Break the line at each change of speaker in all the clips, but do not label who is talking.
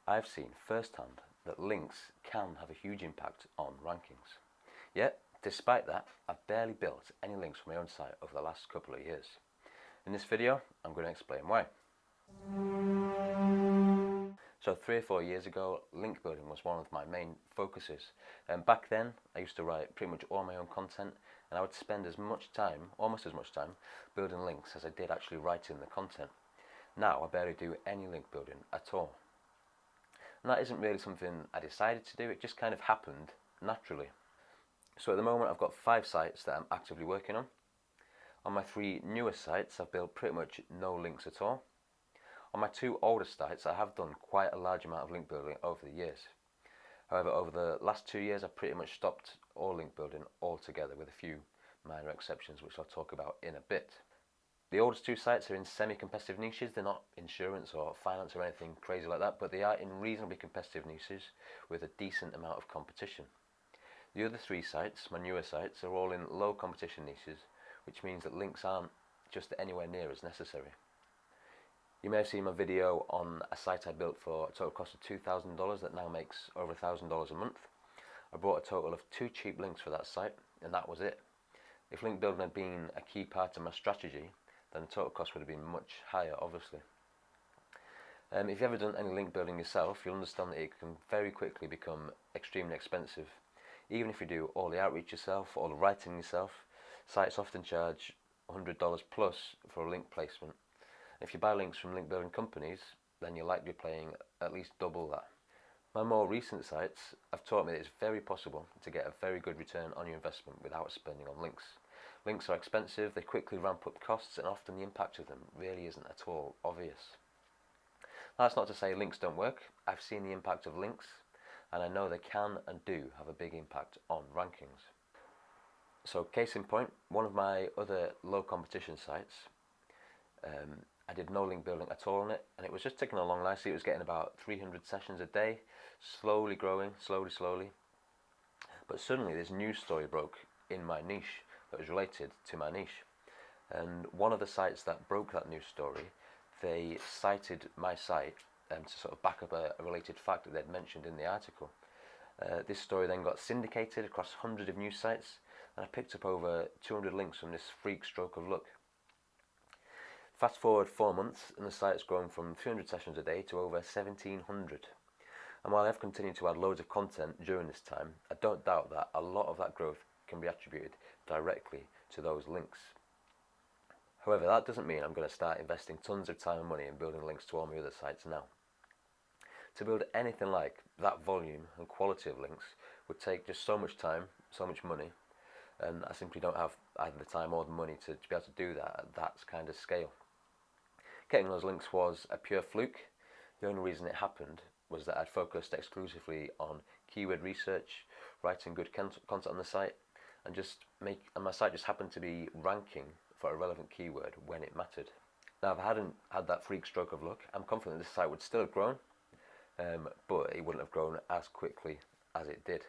I've seen firsthand that links can have a huge impact on rankings. Yet, despite that, I've barely built any links for my own site over the last couple of years. In this video, I'm going to explain why. So 3 or 4 years ago, link building was one of my main focuses. And back then, I used to write pretty much all my own content, and I would spend as much time, almost as much time, building links as I did actually writing the content. Now, I barely do any link building at all. And that isn't really something I decided to do, it just kind of happened naturally. So at the moment, I've got 5 sites that I'm actively working on. On my 3 newest sites, I've built pretty much no links at all. On my 2 oldest sites, I have done quite a large amount of link building over the years. However, over the last 2 years, I've pretty much stopped all link building altogether, with a few minor exceptions, which I'll talk about in a bit. The oldest 2 sites are in semi-competitive niches. They're not insurance or finance or anything crazy like that, but they are in reasonably competitive niches with a decent amount of competition. The other 3 sites, my newer sites, are all in low competition niches, which means that links aren't just anywhere near as necessary. You may have seen my video on a site I built for a total cost of $2,000 that now makes over $1,000 a month. I bought a total of 2 cheap links for that site, and that was it. If link building had been a key part of my strategy, then the total cost would have been much higher, obviously. If you've ever done any link building yourself, you'll understand that it can very quickly become extremely expensive. Even if you do all the outreach yourself, all the writing yourself, sites often charge $100 plus for a link placement. If you buy links from link building companies, then you're likely paying at least double that. My more recent sites have taught me that it's very possible to get a very good return on your investment without spending on links. Links are expensive, they quickly ramp up costs, and often the impact of them really isn't at all obvious. That's not to say links don't work. I've seen the impact of links, and I know they can and do have a big impact on rankings. So case in point, one of my other low competition sites, I did no link building at all on it, and it was just ticking along nicely. It was getting about 300 sessions a day, slowly growing, slowly. But suddenly this news story broke in my niche that was related to my niche. And one of the sites that broke that news story, they cited my site to sort of back up a related fact that they'd mentioned in the article. This story then got syndicated across hundreds of news sites, and I picked up over 200 links from this freak stroke of luck. Fast forward 4 months, and the site's grown from 300 sessions a day to over 1,700. And while I've continued to add loads of content during this time, I don't doubt that a lot of that growth can be attributed directly to those links. However, that doesn't mean I'm going to start investing tons of time and money in building links to all my other sites now. To build anything like that volume and quality of links would take just so much time, so much money, and I simply don't have either the time or the money to be able to do that at that kind of scale. Getting those links was a pure fluke. The only reason it happened was that I'd focused exclusively on keyword research, writing good content on the site, and my site just happened to be ranking for a relevant keyword when it mattered. Now, if I hadn't had that freak stroke of luck, I'm confident this site would still have grown, but it wouldn't have grown as quickly as it did.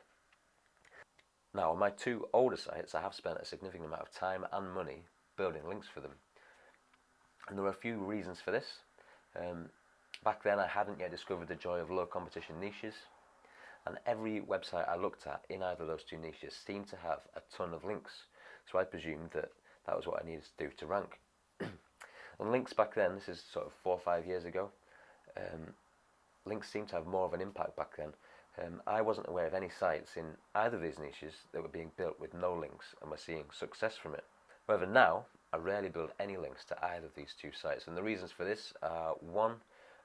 Now, on my 2 older sites, I have spent a significant amount of time and money building links for them. And there are a few reasons for this. Back then, I hadn't yet discovered the joy of low competition niches, and every website I looked at in either of those 2 niches seemed to have a ton of links, so I presumed that that was what I needed to do to rank. And links back then, this is sort of 4 or 5 years ago, links seemed to have more of an impact back then. I wasn't aware of any sites in either of these niches that were being built with no links and were seeing success from it. However, now I rarely build any links to either of these 2 sites, and the reasons for this are: one,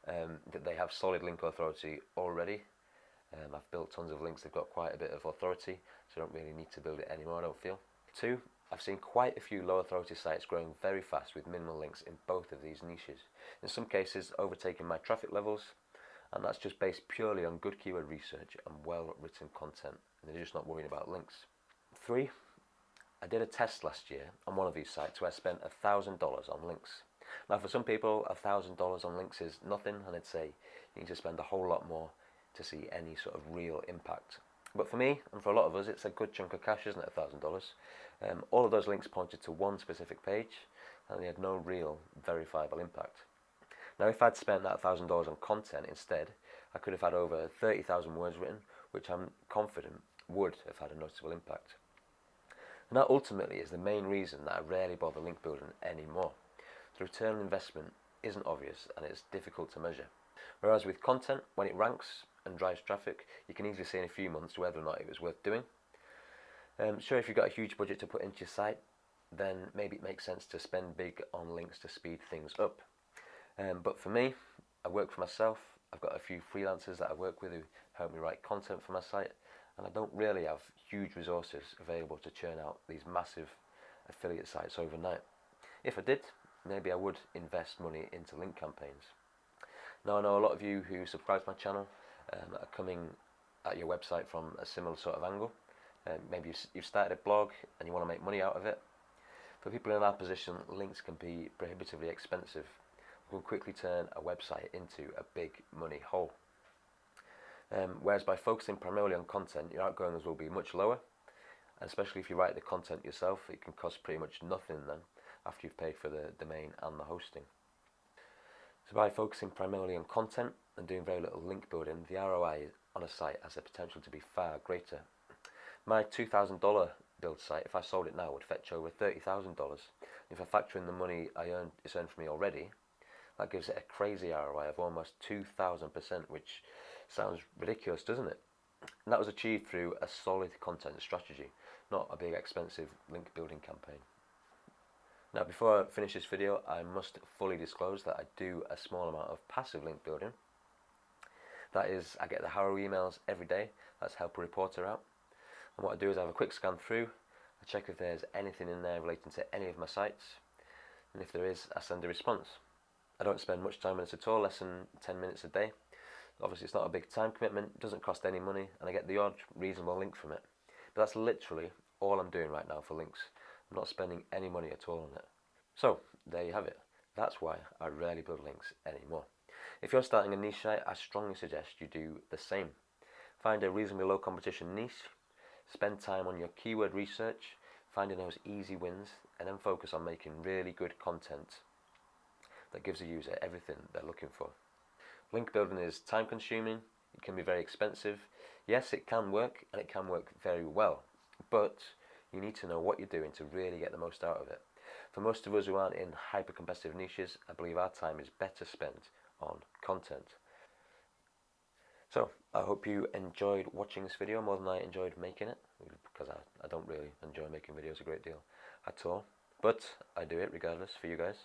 that they have solid link authority already. I've built tons of links, they've got quite a bit of authority, so I don't really need to build it anymore, I don't feel. 2, I've seen quite a few low authority sites growing very fast with minimal links in both of these niches, in some cases overtaking my traffic levels, and that's just based purely on good keyword research and well written content, and they're just not worrying about links. 3, I did a test last year on one of these sites where I spent $1,000 on links. Now, for some people, $1,000 on links is nothing, and I'd say you need to spend a whole lot more to see any sort of real impact. But for me, and for a lot of us, it's a good chunk of cash, isn't it, $1,000? All of those links pointed to one specific page, and they had no real verifiable impact. Now, if I'd spent that $1,000 on content instead, I could have had over 30,000 words written, which I'm confident would have had a noticeable impact. And that ultimately is the main reason that I rarely bother link building anymore. The return on investment isn't obvious and it's difficult to measure. Whereas with content, when it ranks and drives traffic, you can easily see in a few months whether or not it was worth doing. Sure, if you've got a huge budget to put into your site, then maybe it makes sense to spend big on links to speed things up. But for me, I work for myself. I've got a few freelancers that I work with who help me write content for my site, and I don't really have huge resources available to churn out these massive affiliate sites overnight. If I did, maybe I would invest money into link campaigns. Now I know a lot of you who subscribe to my channel are coming at your website from a similar sort of angle. Maybe you've started a blog and you want to make money out of it. For people in our position, links can be prohibitively expensive. Will quickly turn a website into a big money hole. Whereas by focusing primarily on content, your outgoings will be much lower, and especially if you write the content yourself, it can cost pretty much nothing then after you've paid for the domain and the hosting. So by focusing primarily on content and doing very little link building, the ROI on a site has the potential to be far greater. My $2,000 build site, if I sold it now, would fetch over $30,000. If I factor in the money it's earned for me already, that gives it a crazy ROI of almost 2,000%, which sounds ridiculous, doesn't it? And that was achieved through a solid content strategy, not a big expensive link building campaign. Now before I finish this video, I must fully disclose that I do a small amount of passive link building. That is, I get the Harrow emails every day, that's help a reporter out. And what I do is I have a quick scan through, I check if there's anything in there relating to any of my sites, and if there is, I send a response. I don't spend much time on this at all, less than 10 minutes a day. Obviously it's not a big time commitment, it doesn't cost any money, and I get the odd reasonable link from it. But that's literally all I'm doing right now for links. I'm not spending any money at all on it. So there you have it. That's why I rarely build links anymore. If you're starting a niche site, I strongly suggest you do the same. Find a reasonably low competition niche, spend time on your keyword research, finding those easy wins, and then focus on making really good content that gives a user everything they're looking for. Link building is time consuming, it can be very expensive. Yes, it can work, and it can work very well, but you need to know what you're doing to really get the most out of it. For most of us who aren't in hyper competitive niches, I believe our time is better spent on content. So I hope you enjoyed watching this video more than I enjoyed making it, because I don't really enjoy making videos a great deal at all, but I do it regardless for you guys.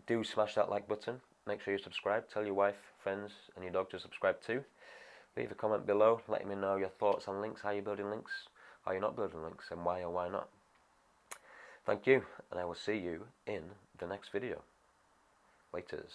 Do smash that like button, make sure you subscribe, tell your wife, friends and your dog to subscribe too. Leave a comment below letting me know your thoughts on links, how you're building links, how you're not building links, and why or why not. Thank you, and I will see you in the next video. Laters.